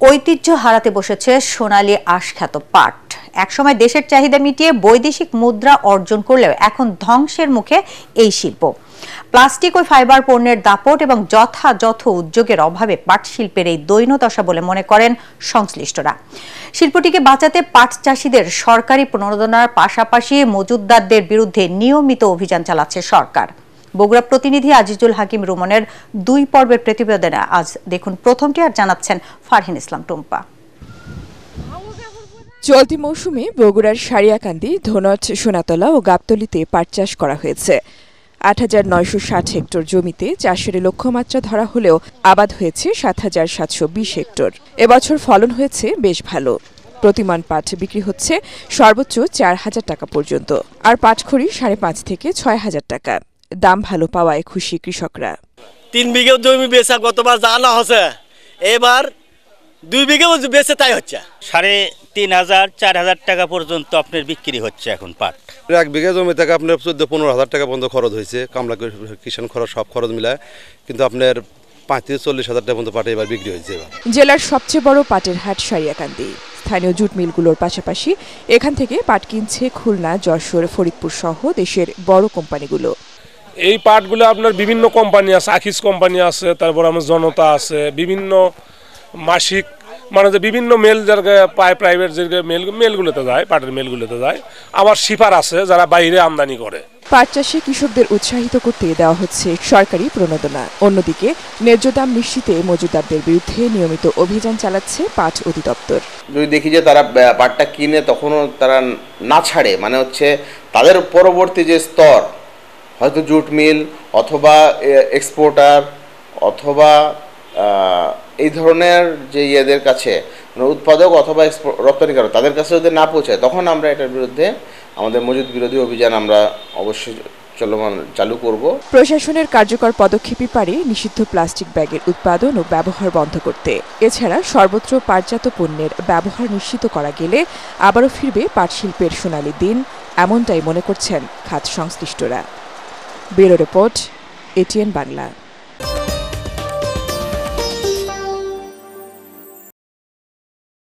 ঐতিহ্য হারাতে বসেছে সোনালী আঁশখ্যাত পাট। একসময় দেশের চাহিদা মিটিয়ে বৈদেশিক মুদ্রা অর্জন করলেও এখন ধ্বংসের মুখে এই শিল্প। প্লাস্টিক ও ফাইবার পণ্যের দাপট এবং যথাযথ উদ্যোগের অভাবে পাট শিল্পের এই দৈন্যদশা বলে মনে করেন সংশ্লিষ্টরা। শিল্পটিকে বাঁচাতে পাট চাষিদের সরকারি প্রণোদনার পাশাপাশি মজুতদারদের বিরুদ্ধে নিয়মিত অভিযান চালাচ্ছে সরকার। বগুড়া প্রতিনিধি আজিজুল হাকিম রুমনের 2 পর্বের প্রতিবেদনে আজ দেখুন প্রথমটি, আর জানাচ্ছেন ফারহিন ইসলাম টুম্পা। চলতি মৌসুমে বগুড়ার সারিয়াকান্দি, ধনট, সোনাতলা ও গাবতলীতে পাট চাষ করা হয়েছে। ৮৯৬০ হেক্টর জমিতে চাষের লক্ষ্যমাত্রা ধরা হলেও আবাদ হয়েছে ৭৭২০ হেক্টর। এবছর ফলন হয়েছে বেশ ভালো। প্রতিমণ পাট বিক্রি হচ্ছে সর্বোচ্চ ৪,০০০ টাকা পর্যন্ত, আর পাটখড়ি ৫,৫০০ থেকে ৬,০০০ টাকা। দাম ভালো পাওয়ায় খুশি কৃষকরা। ৩ বিঘা জমি বেচা গতবার জানা হচ্ছে, এবার 2 বিঘা বেচে তাই হচ্ছে ৩,৫০০ ৪,০০০ টাকা পর্যন্ত আপনার বিক্রি হচ্ছে এখন পাট। 1 বিঘা জমি থেকে আপনার ১৪-১৫,০০০ টাকা পর্যন্ত খরচ হয়েছে, কামলা কিষাণ খরচ সব খরচ মিলায়, কিন্তু আপনার ৩৫-৪০,০০০ টাকা পর্যন্ত পাট এবার বিক্রি হয়েছে। জেলার সবচেয়ে বড় পাটের হাট সারিয়াকান্দি। স্থানীয় জুট মিলগুলোর পাশাপাশি এখান থেকে পাট কিনছে খুলনা, যশোর, ফরিদপুর সহ দেশের বড় কোম্পানিগুলো। এই পাটগুলো আপনার বিভিন্ন কোম্পানি আছে, আখিস কোম্পানি আছে, তারপর আমার জনতা আছে, বিভিন্ন মাসিক মানে যে বিভিন্ন মেল যারা প্রাইভেট যে মেলগুলোতে যায়, পাটের মেলগুলোতে যায়। আবার শিপার আছে যারা বাইরে আমদানি করে। পাট চাষে কৃষকদের উৎসাহিত করতে দেওয়া হচ্ছে সরকারি প্রণোদনা। অন্যদিকে ন্যায্য দাম নিশ্চিতে মজুতদারদের বিরুদ্ধে নিয়মিত অভিযান চালাচ্ছে পাট অধিদপ্তর। যদি দেখি যে তারা পাটটা কিনে তখনও তারা না ছাড়ে, মানে হচ্ছে তাদের পরবর্তী যে স্তর, হয়তো জুট মিল অথবা এক্সপোর্টার অথবা এই ধরনের যে ইয়েদের কাছে, মানে উৎপাদক অথবা রপ্তানিকারক, তাদের কাছে যদি না পৌঁছায়, তখন আমরা এটার বিরুদ্ধে আমাদের মজুত বিরোধী অভিযান আমরা অবশ্যই চালু করব। প্রশাসনের কার্যকর পদক্ষেপই পারে নিষিদ্ধ প্লাস্টিক ব্যাগের উৎপাদন ও ব্যবহার বন্ধ করতে। এছাড়া সর্বত্র পাটজাত পণ্যের ব্যবহার নিশ্চিত করা গেলে আবারও ফিরবে পাট শিল্পের সোনালী দিন, এমনটাই মনে করছেন খাত সংশ্লিষ্টরা। Bureau report, ATN Bangla.